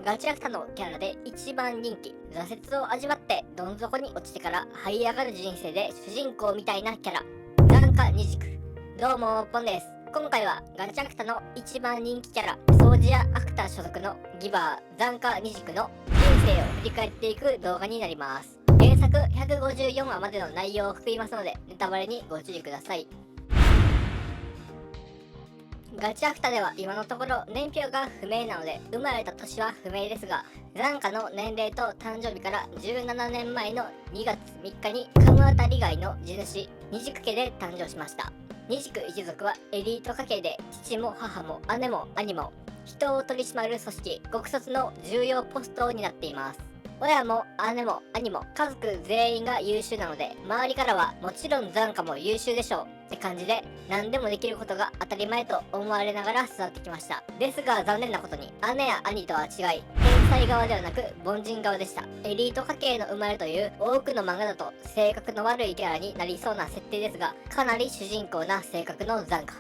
ガチャクタのキャラで一番人気、挫折を味わってどん底に落ちてから這い上がる人生で主人公みたいなキャラ、残華二軸。どうもポンです。今回はガチャクタの一番人気キャラ、掃除やアクター所属のギバー残華二軸の人生を振り返っていく動画になります。原作154話までの内容を含みますのでネタバレにご注意ください。ガチャクタでは今のところ年表が不明なので生まれた年は不明ですが、残華の年齢と誕生日から17年前の2月3日にカムアタリガイの地主二軸家で誕生しました。二軸一族はエリート家系で、父も母も姉も兄も人を取り締まる組織極卒の重要ポストを担っています。親も姉も兄も家族全員が優秀なので、周りからはもちろん残華も優秀でしょうって感じで、何でもできることが当たり前と思われながら育ってきました。ですが残念なことに姉や兄とは違い、天才側ではなく凡人側でした。エリート家系の生まれという多くの漫画だと性格の悪いキャラになりそうな設定ですが、かなり主人公な性格の残華。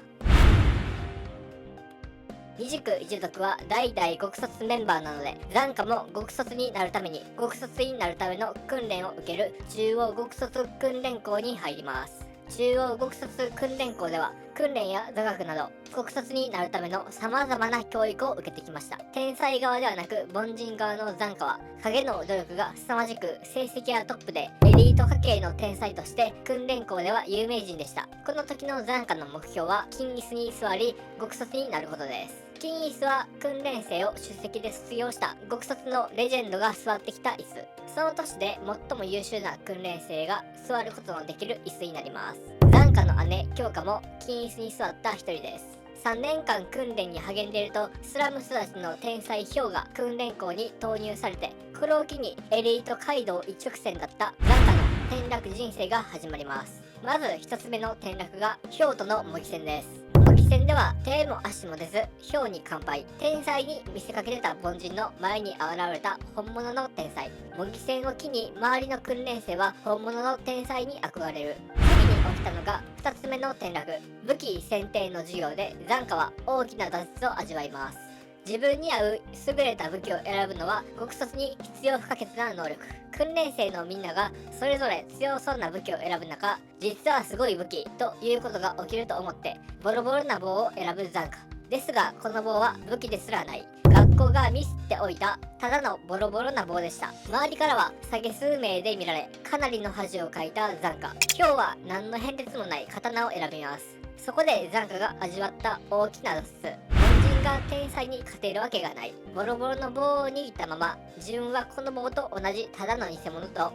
二軸一族は代々極卒メンバーなので、残華も極卒になるために極卒になるための訓練を受ける中央極卒訓練校に入ります。中央極卒訓練校では訓練や座学など極卒になるための様々な教育を受けてきました。天才側ではなく凡人側の残華は影の努力が凄まじく成績はトップで、エリート家系の天才として訓練校では有名人でした。この時の残華の目標は金椅子に座り極卒になることです。金椅子は訓練生を首席で卒業した極卒のレジェンドが座ってきた椅子。その年で最も優秀な訓練生が座ることのできる椅子になります。残華の姉京香も金椅子に座った一人です。3年間訓練に励んでいると、スラム育ちの天才ヒョウが訓練校に投入されて、これを機にエリート街道一直線だった残華の転落人生が始まります。まず一つ目の転落がヒョウとの模擬戦です。模擬戦では手も足も出ずヒョウに完敗。天才に見せかけてた凡人の前に現れた本物の天才。模擬戦を機に周りの訓練生は本物の天才に憧れる。次に起きたのが2つ目の転落、武器選定の授業で残華は大きな挫折を味わいます。自分に合う優れた武器を選ぶのは極卒に必要不可欠な能力。訓練生のみんながそれぞれ強そうな武器を選ぶ中、実はすごい武器ということが起きると思ってボロボロな棒を選ぶ残華ですが、この棒は武器ですらない、学校がミスっておいたただのボロボロな棒でした。周りからは下げ数名で見られ、かなりの恥をかいた残華。今日は何の変哲もない刀を選びます。そこで残華が味わった大きな挫折。凡人が天才に勝てるわけがない。ボロボロの棒を握ったまま、自分はこの棒と同じただの偽物と3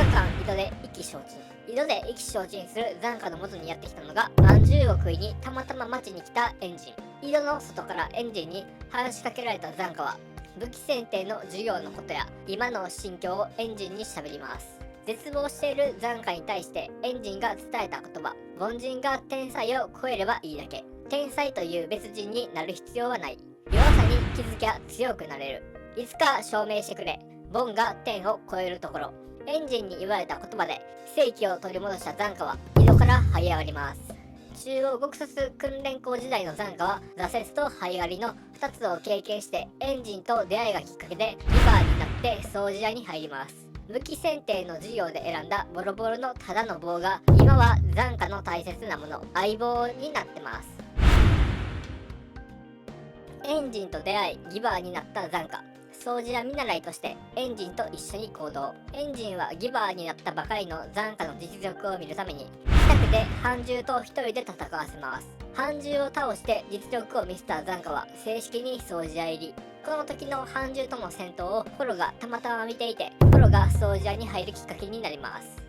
日間井戸で意気消沈。井戸で意気消沈する残華の元にやってきたのが、まんじゅうを食いにたまたま町に来たエンジン。井戸の外からエンジンに話しかけられた残華は、武器選定の授業のことや今の心境をエンジンに喋ります。絶望している残華に対してエンジンが伝えた言葉、凡人が天才を超えればいいだけ。天才という別人になる必要はない。弱さに気づきゃ強くなれる。いつか証明してくれ。ボンが天を超えるところ。エンジンに言われた言葉で正気を取り戻した残華は井戸から這い上がります。中央極卒訓練校時代の残華は挫折と這い上がりの2つを経験して、エンジンと出会いがきっかけでリバーになって掃除屋に入ります。武器選定の授業で選んだボロボロのただの棒が今は残華の大切なもの、相棒になってます。エンジンと出会いギバーになった残華。掃除屋見習いとしてエンジンと一緒に行動。エンジンはギバーになったばかりの残華の実力を見るために近くで半獣と一人で戦わせます。半獣を倒して実力を見せた残華は正式に掃除屋入り。この時の半獣との戦闘をポロがたまたま見ていて、ポロが掃除屋に入るきっかけになります。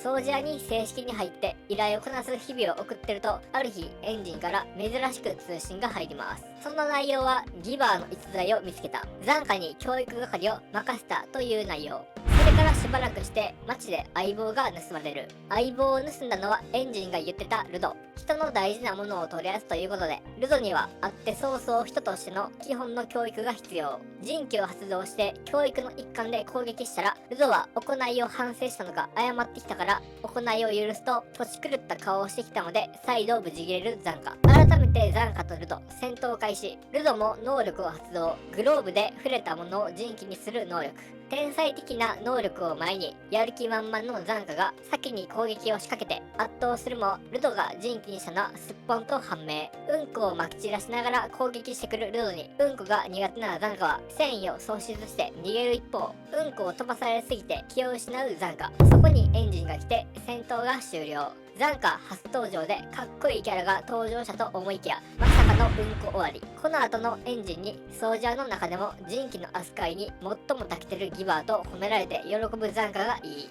掃除屋に正式に入って依頼をこなす日々を送ってると、ある日エンジンから珍しく通信が入ります。その内容はギバーの逸材を見つけた、残華に教育係を任せたという内容。それからしばらくして街で相棒が盗まれる。相棒を盗んだのはエンジンが言ってたルド。人の大事なものを取り出すということで、ルドにはあって早々人としての基本の教育が必要。人機を発動して教育の一環で攻撃したら、ルドは行いを反省したのか謝ってきたから行いを許すと、土地狂った顔をしてきたので再度無事切れる残華。新改めてザンカとルド戦闘開始。ルドも能力を発動。グローブで触れたものを陣地にする能力。天才的な能力を前にやる気満々のザンカが先に攻撃を仕掛けて圧倒するも、ルドが陣地にしたのはすっぽんと判明。うんこをまき散らしながら攻撃してくるルドにうんこが苦手なザンカは戦意を喪失して逃げる一方、うんこを飛ばされすぎて気を失うザンカ。そこにエンジンが来て戦闘が終了。ザンカ初登場でかっこいいキャラが登場したと思いきや、まさかのうんこ終わり。この後のエンジンにソージャーの中でも人気の扱いに最も長けてるギバーと褒められて喜ぶザンカがいい。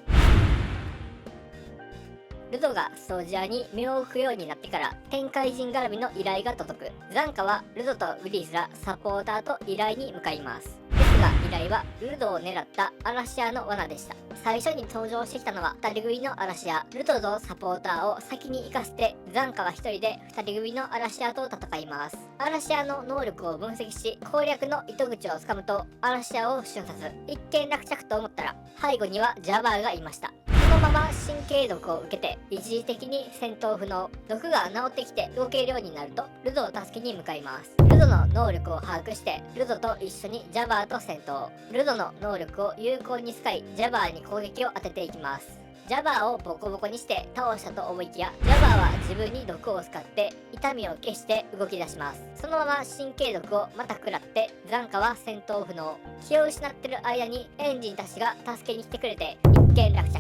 ルドがソージャーに目を置くようになってから天界人絡みの依頼が届く。ザンカはルドとウリースらサポーターと依頼に向かいます。ですが依頼はルドを狙ったアラシアの罠でした。最初に登場してきたのは2人組のアラシア。ルドとサポーターを先に行かせてザンカは1人で2人組のアラシアと戦います。アラシアの能力を分析し攻略の糸口をつかむとアラシアを瞬殺。一見落着と思ったら背後にはジャバーがいました。そのまま神経毒を受けて一時的に戦闘不能。毒が治ってきて動けるようになるとルドを助けに向かいます。ルドの能力を把握してルドと一緒にジャバーと戦闘。ルドの能力を有効に使いジャバーに攻撃を当てていきます。ジャバーをボコボコにして倒したと思いきや、ジャバーは自分に毒を使って痛みを消して動き出します。そのまま神経毒をまた食らってザンカは戦闘不能。気を失ってる間にエンジンたちが助けに来てくれて一件落着。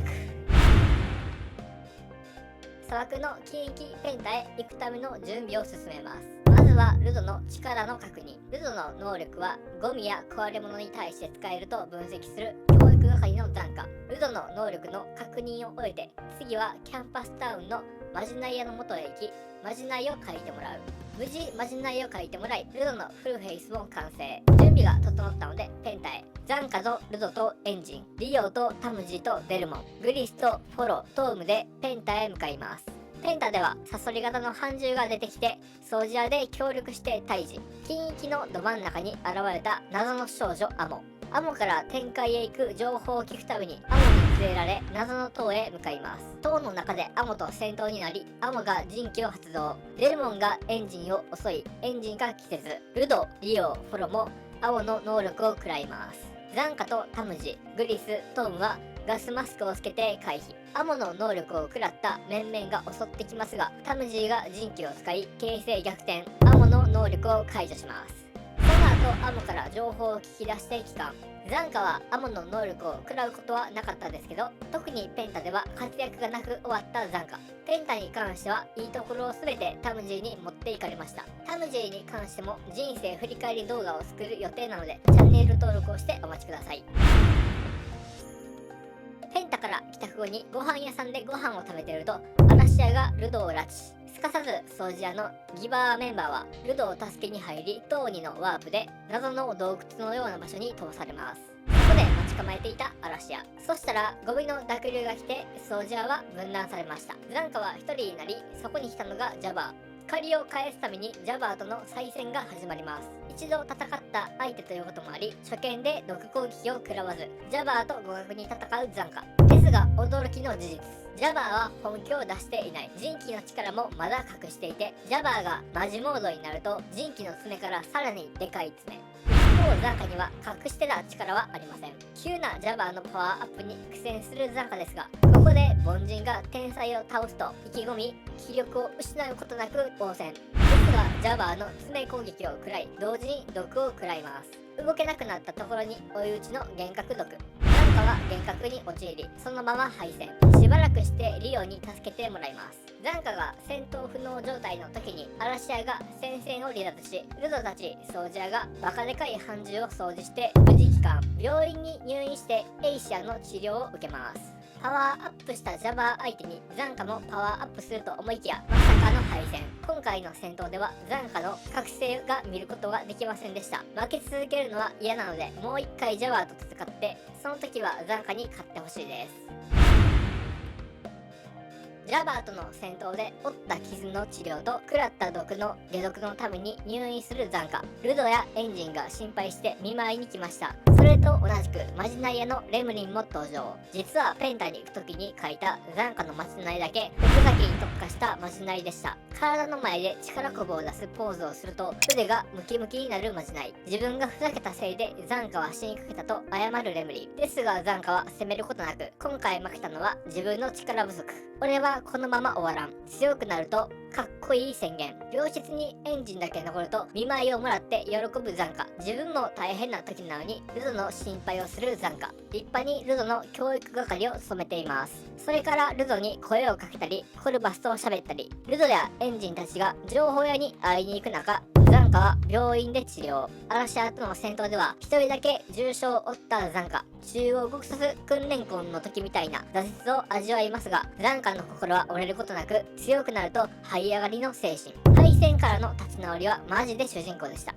砂漠の近域ペンタへ行くための準備を進めます。まずはルドの力の確認。ルドの能力はゴミや壊れ物に対して使えると分析する教育係のザンカ。ルドの能力の確認を終えて次はキャンパスタウンのマジナイアの元へ行きマジナイを書いてもらう。無事マジナイを書いてもらいルドのフルフェイスも完成。準備が整ったのでペンタへ。ザンカとルドとエンジン、リオとタムジとデルモン、グリスとフォロ、トームでペンタへ向かいます。ペンタではサソリ型の半獣が出てきてソージャーで協力して退治。近域のど真ん中に現れた謎の少女アモ。アモから天界へ行く情報を聞くためにアモに連れられ謎の塔へ向かいます。塔の中でアモと戦闘になりアモが陣旗を発動。デルモンがエンジンを襲いエンジンが気絶。ルド、リオ、フォロもアモの能力を食らいます。ザンカとタムジ、グリス、トームはガスマスクをつけて回避。アモの能力を食らった面々が襲ってきますがタムジーが陣旗を使い形勢逆転。アモの能力を解除します。その後アモから情報を聞き出して帰還。ザンカはアモの能力を食らうことはなかったですけど、特にペンタでは活躍がなく終わったザンカ。ペンタに関してはいいところを全てタムジーに持っていかれました。タムジーに関しても人生振り返り動画を作る予定なのでチャンネル登録をしてお待ちください。ペンタから帰宅後にご飯屋さんでご飯を食べているとアラシアがルドを拉致。すかさずソージアのギバーメンバーはルドを助けに入りトーニのワープで謎の洞窟のような場所に通されます。そこで待ち構えていたアラシア。そしたらゴミの濁流が来てソージアは分断されました。ザンカは一人になりそこに来たのがジャバー。借りを返すためにジャバーとの再戦が始まります。一度戦った相手ということもあり初見で毒攻撃を食らわずジャバーと互角に戦うザンカですが、驚きの事実、ジャバーは本気を出していない。人気の力もまだ隠していてジャバーがマジモードになると人気の爪からさらにでかい爪。一方ザンカには隠してた力はありません。急なジャバーのパワーアップに苦戦するザンカですがここで凡人が天才を倒すと意気込み気力を失うことなく応戦。ですがジャバーの爪攻撃を食らい同時に毒を食らいます。動けなくなったところに追い打ちの幻覚毒。ザンカは幻覚に陥りそのまま敗戦。しばらくしてリオに助けてもらいます。ザンカが戦闘不能状態の時にアラシアが戦線を離脱しルドたちソージャーがバカでかい半獣を掃除して無事帰還。病院に入院してエイシアの治療を受けます。パワーアップしたジャバー相手にザンカもパワーアップすると思いきやまさかの敗戦。今回の戦闘ではザンカの覚醒が見ることができませんでした。負け続けるのは嫌なのでもう一回ジャバーと戦ってその時はザンカに勝ってほしいです。ジャバーとの戦闘で負った傷の治療と食らった毒の解毒のために入院するザンカ。ルドやエンジンが心配して見舞いに来ました。そそれと同じくまじない屋のレムリンも登場。実はペンタに行く時に書いた残花のまじないだけふざけに特化したまじないでした。体の前で力こぶを出すポーズをすると腕がムキムキになるまじない。自分がふざけたせいで残花は死にかけたと謝るレムリンですが、残花は責めることなく、今回負けたのは自分の力不足。俺はこのまま終わらん。強くなるとかっこいい宣言。病室にエンジンだけ残ると見舞いをもらって喜ぶ残花。自分も大変な時なのにルドの心配をする残花。立派にルドの教育係を務めています。それからルドに声をかけたりコルバスと喋ったり、ルドやエンジンたちが情報屋に会いに行く中、残花は病院で治療。アラシアとの戦闘では一人だけ重傷を負った残花。中央極卒訓練校の時みたいな挫折を味わいますが、残花の心は折れることなく、強くなると這い上がりの精神。敗戦からの立ち直りはマジで主人公でした。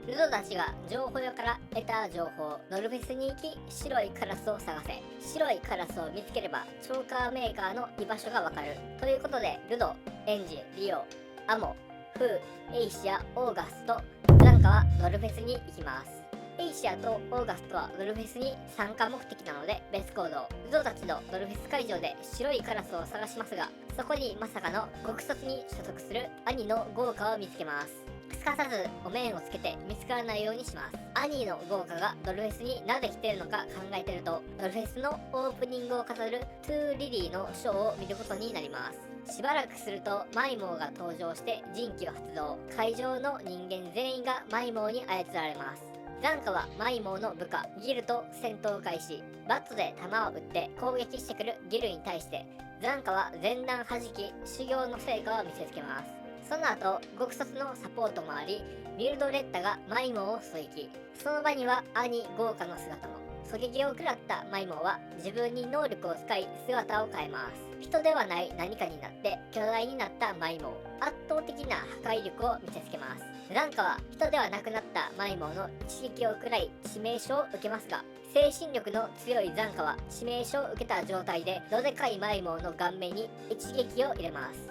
ルドたちが情報屋から得た情報、ノルフェスに行き白いカラスを探せ。白いカラスを見つければチョーカーメーカーの居場所がわかる。ということでルド、エンジン、リオ、アモ、フー、エイシア、オーガスト、残花はノルフェスに行きます。エイシアとオーガストはノルフェスに参加目的なので別行動。ルドたちのノルフェス会場で白いカラスを探しますが、そこにまさかの極卒に所属する兄の豪華を見つけます。すかさずお面をつけて見つからないようにします。兄の豪華がノルフェスになぜ来てるのか考えてると、ノルフェスのオープニングを飾るトゥーリリーのショーを見ることになります。しばらくするとマイモーが登場して人気を発動。会場の人間全員がマイモーに操られます。残花はマイモーの部下ギルと戦闘開始。バットで弾を撃って攻撃してくるギルに対して残花は前段弾き、修行の成果を見せつけます。その後極卒のサポートもあり、ミルドレッタがマイモーを狙撃。その場には兄豪華の姿も。狙撃を食らったマイモーは自分に能力を使い姿を変えます。人ではない何かになって巨大になったマイモー。圧倒的な破壊力を見せつけます。残花は人ではなくなったマイモーの一撃を食らい致命傷を受けますが、精神力の強い残花は致命傷を受けた状態でどでかいマイモーの顔面に一撃を入れます。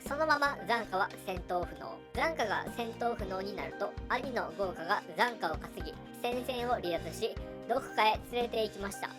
そのまま残花は戦闘不能。残花が戦闘不能になると兄の豪華が残花を稼ぎ戦線を離脱し、どこかへ連れて行きました。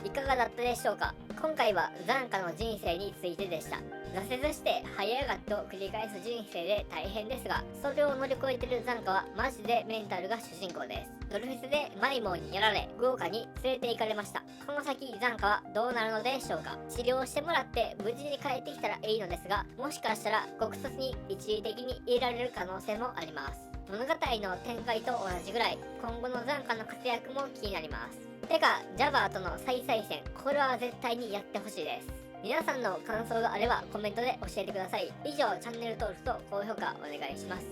いかがだったでしょうか。今回は残花の人生についてでした。挫折して這い上がってを繰り返す人生で大変ですが、それを乗り越えてる残花はマジでメンタルが主人公です。ノルフェスでマイモーにやられ豪華に連れて行かれました。この先残花はどうなるのでしょうか。治療してもらって無事に帰ってきたらいいのですが、もしかしたら極卒に一時的に入れられる可能性もあります。物語の展開と同じぐらい今後の残花の活躍も気になります。てかジャバーとの再々戦、これは絶対にやってほしいです。皆さんの感想があればコメントで教えてください。以上、チャンネル登録と高評価お願いします。